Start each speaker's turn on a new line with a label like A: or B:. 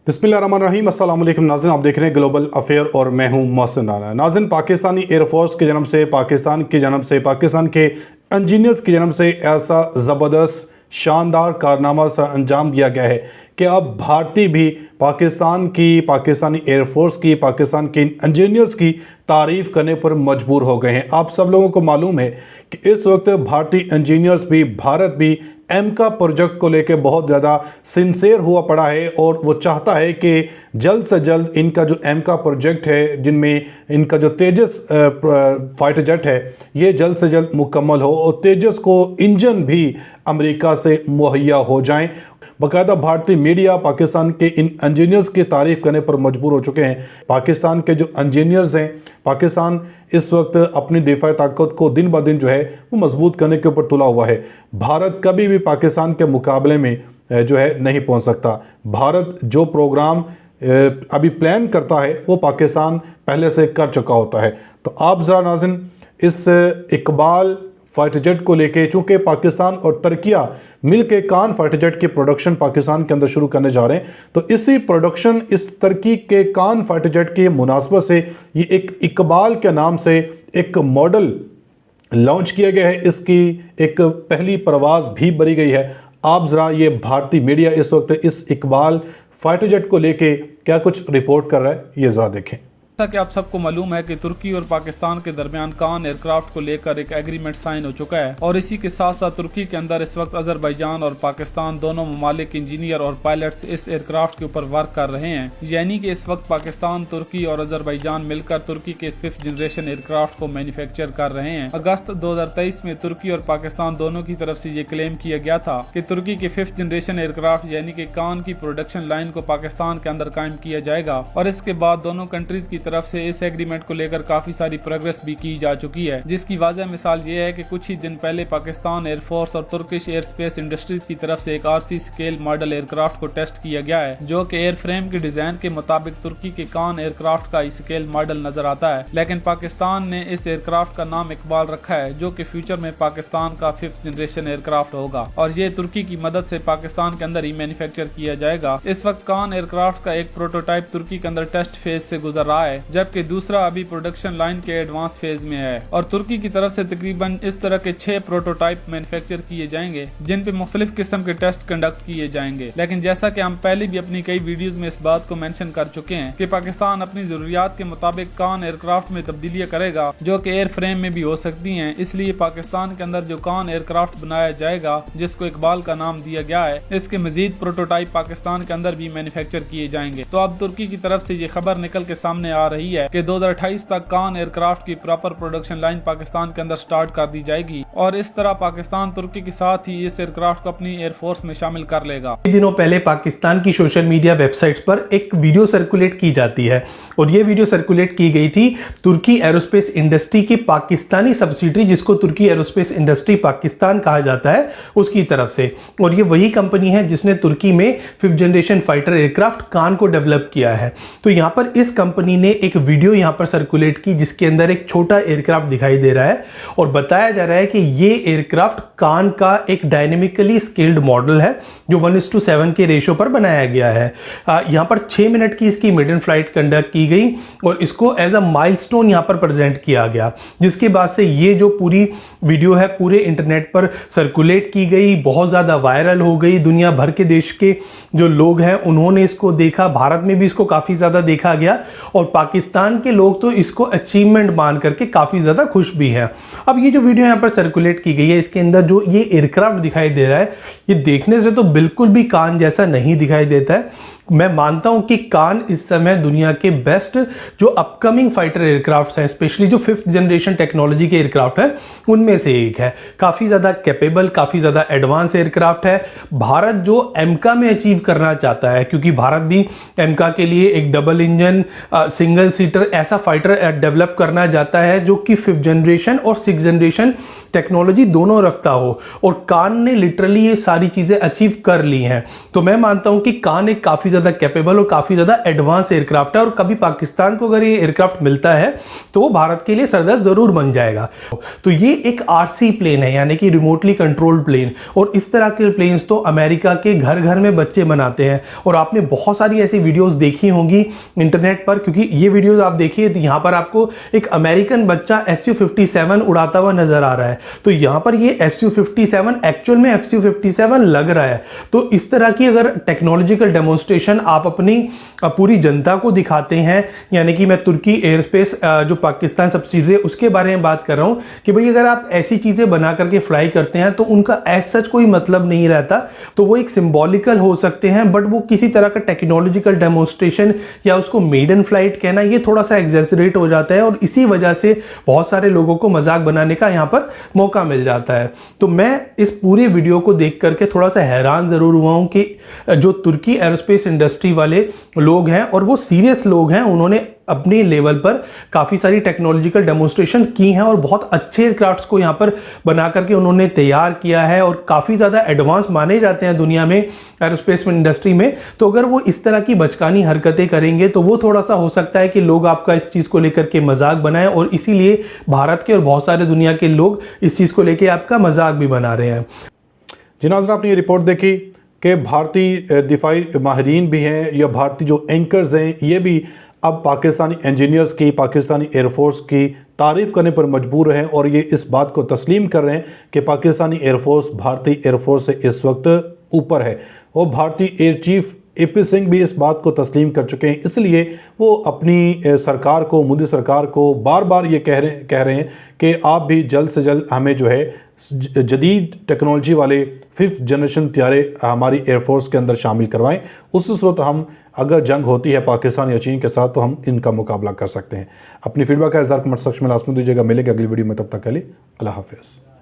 A: बिस्मिल्लाहिर्रहमानिर्रहीम। अस्सलाम वालेकुम नाज़रीन, आप देख रहे हैं ग्लोबल अफेयर और मैं हूं मोहसिन राना। नाज़रीन, पाकिस्तानी एयरफोर्स की जन्म से, पाकिस्तान के इंजीनियर्स की जन्म से ऐसा ज़बरदस्त शानदार कारनामा सर अंजाम दिया गया है कि अब भारतीय भी पाकिस्तानी एयरफोर्स की, पाकिस्तान के इंजीनियर्स की तारीफ़ करने पर मजबूर हो गए हैं। आप सब लोगों को मालूम है कि इस वक्त भारतीय इंजीनियर्स भी, भारत भी एमका प्रोजेक्ट को लेकर बहुत ज़्यादा सिंसेर हुआ पड़ा है और वो चाहता है कि जल्द से जल्द इनका जो एमका प्रोजेक्ट है, जिनमें इनका जो तेजस फाइटर जेट है, ये जल्द से जल्द मुकम्मल हो और तेजस को इंजन भी अमेरिका से मुहैया हो जाएं। बाकायदा भारतीय मीडिया पाकिस्तान के इन इंजीनियर्स की तारीफ करने पर मजबूर हो चुके हैं। पाकिस्तान के जो इंजीनियर्स हैं, पाकिस्तान इस वक्त अपनी दिफाई ताकत को दिन ब दिन जो है वो मजबूत करने के ऊपर तुला हुआ है। भारत कभी भी पाकिस्तान के मुकाबले में जो है नहीं पहुंच सकता। भारत जो प्रोग्राम अभी प्लान करता है वो पाकिस्तान पहले से कर चुका होता है। तो आप ज़रा नाज़रीन, इस इकबाल फाइटर जेट को लेके, चूँकि पाकिस्तान और तुर्किया मिल के कान फाइटर जेट की प्रोडक्शन पाकिस्तान के अंदर शुरू करने जा रहे हैं, तो इसी प्रोडक्शन, इस तुर्की के कान फाइटर जेट की मुनासबत से ये एक इकबाल के नाम से एक मॉडल लॉन्च किया गया है। इसकी एक पहली परवाज़ भी भरी गई है। आप ज़रा ये भारतीय मीडिया इस वक्त इस इकबाल फाइटर जेट को लेके क्या कुछ रिपोर्ट कर रहा है, ये ज़रा देखें।
B: जैसा कि आप सबको मालूम है कि तुर्की और पाकिस्तान के दरमियान कान एयरक्राफ्ट को लेकर एक एग्रीमेंट साइन हो चुका है और इसी के साथ साथ तुर्की के अंदर इस वक्त अजरबैजान और पाकिस्तान दोनों ममालिक इंजीनियर और पायलट्स इस एयरक्राफ्ट के ऊपर वर्क कर रहे हैं। यानी कि इस वक्त पाकिस्तान, तुर्की और अजरबैजान मिलकर तुर्की के इस 5th जनरेशन एयरक्राफ्ट को मैन्युफैक्चर कर रहे हैं। अगस्त 2023 में तुर्की और पाकिस्तान दोनों की तरफ से ये क्लेम किया गया था कि तुर्की के 5th जनरेशन एयरक्राफ्ट यानी कि कान की प्रोडक्शन लाइन को पाकिस्तान के अंदर कायम किया जाएगा और इसके बाद दोनों कंट्रीज की तरफ से इस एग्रीमेंट को लेकर काफी सारी प्रोग्रेस भी की जा चुकी है, जिसकी वाज़ह मिसाल ये है कि कुछ ही दिन पहले पाकिस्तान एयरफोर्स और तुर्किश एयर स्पेस इंडस्ट्रीज की तरफ से एक RC स्केल मॉडल एयरक्राफ्ट को टेस्ट किया गया है, जो कि एयर फ्रेम के डिजाइन के मुताबिक तुर्की के कान एयरक्राफ्ट का स्केल मॉडल नजर आता है। लेकिन पाकिस्तान ने इस एयरक्राफ्ट का नाम इकबाल रखा है, जो कि फ्यूचर में पाकिस्तान का 5th जनरेशन एयरक्राफ्ट होगा और ये तुर्की की मदद से पाकिस्तान के अंदर ही मैन्युफैक्चर किया जाएगा। इस वक्त कान एयरक्राफ्ट का एक प्रोटोटाइप तुर्की के अंदर टेस्ट फेज से गुजर रहा है, जबकि दूसरा अभी प्रोडक्शन लाइन के एडवांस फेज में है और तुर्की की तरफ से तकरीबन इस तरह के 6 प्रोटोटाइप मैन्युफैक्चर किए जाएंगे, जिन पे मुख्तलिफ किस्म के टेस्ट कंडक्ट किए जाएंगे। लेकिन जैसा कि हम पहले भी अपनी कई वीडियोस में इस बात को मेंशन कर चुके हैं कि पाकिस्तान अपनी जरूरियात के मुताबिक कान एयरक्राफ्ट में तब्दीलियां करेगा, जो कि एयर फ्रेम में भी हो सकती हैं। इसलिए पाकिस्तान के अंदर जो कान एयरक्राफ्ट बनाया जाएगा, जिसको इकबाल का नाम दिया गया है, इसके मजीद प्रोटोटाइप पाकिस्तान के अंदर भी मैन्युफैक्चर किए जाएंगे। तो अब तुर्की की तरफ से ये खबर निकल के सामने आ रही है कि 2028 तक कान एयरक्राफ्ट की प्रॉपर प्रोडक्शन लाइन पाकिस्तान के अंदर स्टार्ट कर दी जाएगी और इस तरह पाकिस्तान तुर्की के साथ ही इस एयरक्राफ्ट को अपनी एयरफोर्स में शामिल कर लेगा।
C: दिनों पहले पाकिस्तान की सोशल मीडिया वेबसाइट्स पर एक वीडियो सर्कुलेट की जाती है और ये वीडियो सर्कुलेट की गई थी तुर्की एरोस्पेस इंडस्ट्री की पाकिस्तानी सब्सिडरी, जिसको तुर्की एरोस्पेस इंडस्ट्री पाकिस्तान कहा जाता है, उसकी तरफ से। और ये वही कंपनी है जिसने तुर्की में 5th जनरेशन फाइटर एयरक्राफ्ट कान को डेवलप किया है। तो यहां पर इस कंपनी ने एक वीडियो यहां पर सर्कुलेट की जिसके अंदर एक छोटा एयरक्राफ्ट दिखाई दे रहा है और बताया जा रहा है कि ये एयरक्राफ्ट कान का एक डायनेमिकली स्केल्ड मॉडल है जो 1:7 के रेशो पर बनाया गया है। यहां पर 6 मिनट की इसकी मेडन फ्लाइट कंडक्ट की गई और इसको एज अ माइलस्टोन यहां पर प्रेजेंट किया गया, जिसके बाद से ये जो पूरी वीडियो है पूरे इंटरनेट पर सर्कुलेट की गई, बहुत ज्यादा वायरल हो गई। दुनिया भर के देश के जो लोग हैं उन्होंने इसको देखा, भारत में भी इसको काफी ज्यादा देखा गया और पाकिस्तान के लोग तो इसको अचीवमेंट मान करके काफी ज्यादा खुश भी हैं। अब ये जो वीडियो यहां पर सर्कुलेट की गई है, इसके अंदर जो ये एयरक्राफ्ट दिखाई दे रहा है, ये देखने से तो बिल्कुल भी कान जैसा नहीं दिखाई देता है। मैं मानता हूं कि कान इस समय दुनिया के बेस्ट जो अपकमिंग फाइटर एयरक्राफ्ट हैं, स्पेशली जो 5th जनरेशन टेक्नोलॉजी के एयरक्राफ्ट हैं, उनमें से एक है। काफी ज्यादा कैपेबल, काफी ज्यादा एडवांस एयरक्राफ्ट है। भारत जो एमका में अचीव करना चाहता है, क्योंकि भारत भी एमका के लिए एक डबल इंजन सिंगल सीटर ऐसा फाइटर डेवलप करना चाहता है जो कि 5th जनरेशन और 6th जनरेशन टेक्नोलॉजी दोनों रखता हो, और कान ने लिटरली ये सारी चीजें अचीव कर ली हैं। तो मैं मानता हूं कि कान एक काफी ज्यादा ज़्यादा कैपेबल और काफ़ी ज़्यादा एडवांस एयरक्राफ्ट है, और कभी पाकिस्तान को अगर ये एयरक्राफ्ट मिलता है तो वो भारत के लिए सरदर्द ज़रूर बन जाएगा। तो ये एक RC प्लेन है, यानी कि रिमोटली कंट्रोल्ड प्लेन, और इस तरह के प्लेन्स तो अमेरिका के घर घर में बच्चे बनाते हैं। और आपने बहुत सारी ऐसी वीडियोस देखी होंगी इंटरनेट पर, क्योंकि ये वीडियोस आप देखिए तो यहाँ पर आपको एक अमेरिकन बच्चा Su-57 उड़ाता हुआ नजर आ रहा है। तो यहाँ पर ये Su-57 एक्चुअल में Su-57 लग रहा है। तो इस तरह की अगर टेक्नोलॉजिकल डेमोन्स्ट्रेशन आप अपनी पूरी जनता को दिखाते हैं, यानी कि मैं तुर्की एयरस्पेस जो पाकिस्तान सब्सिडी है उसके बारे में बात कर रहा हूं कि भाई अगर आप ऐसी चीजें बना करके फ्लाई करते हैं तो उनका एज सच कोई मतलब नहीं रहता, तो वो एक सिंबॉलिकल हो सकते हैं, बट वो किसी तरह का टेक्नोलॉजिकल डेमोन्स्ट्रेशन या उसको मेडन फ्लाइट कहना ये थोड़ा सा एग्जेजरेट हो जाता है, और इसी वजह से बहुत सारे लोगों को मजाक बनाने का यहां पर मौका मिल जाता है। तो मैं इस पूरे वीडियो को देख करके थोड़ा सा हैरान जरूर हुआ हूं कि जो तुर्की एरोस्पेस इंडस्ट्री वाले लोग हैं, और वो सीरियस लोग हैं, उन्होंने अपने लेवल पर काफी सारी टेक्नोलॉजिकल डेमोन्स्ट्रेशन की हैं और बहुत अच्छे एयरक्राफ्ट्स को यहां पर बना करके उन्होंने तैयार किया है, और काफी ज्यादा एडवांस माने जाते हैं दुनिया में एरोस्पेस इंडस्ट्री में। तो अगर वो इस तरह की बचकानी हरकतें करेंगे तो वो थोड़ा सा हो सकता है कि लोग आपका इस चीज को लेकर के मजाक बनाएं, और इसीलिए भारत के और बहुत सारे दुनिया के लोग इस चीज को लेकर आपका मजाक भी बना रहे हैं।
A: जी नाज़रीन, आपने ये रिपोर्ट देखी कि भारतीय दिफाई माहिरीन भी हैं या भारतीय जो एंकर्स हैं ये भी अब पाकिस्तानी इंजीनियर्स की, पाकिस्तानी एयरफोर्स की तारीफ़ करने पर मजबूर हैं, और ये इस बात को तस्लीम कर रहे हैं कि पाकिस्तानी एयरफोर्स भारतीय एयरफोर्स से इस वक्त ऊपर है। और भारतीय एयर चीफ AP सिंह भी इस बात को तस्लीम कर चुके हैं, इसलिए वो अपनी सरकार को, मोदी सरकार को बार बार ये कह रहे हैं कि आप भी जल्द से जल्द हमें जो है जदीद टेक्नोलॉजी वाले 5th जनरेशन त्यारे हमारी एयरफोर्स के अंदर शामिल करवाएं। उस सूरत हम अगर जंग होती है पाकिस्तान या चीन के साथ तो हम इनका मुकाबला कर सकते हैं। अपनी फीडबैक का इज़हार कमेंट सेक्शन में लाजमी दीजिएगा। मिलेगा अगली वीडियो में, तब तक के लिए अल्लाह हाफिज़।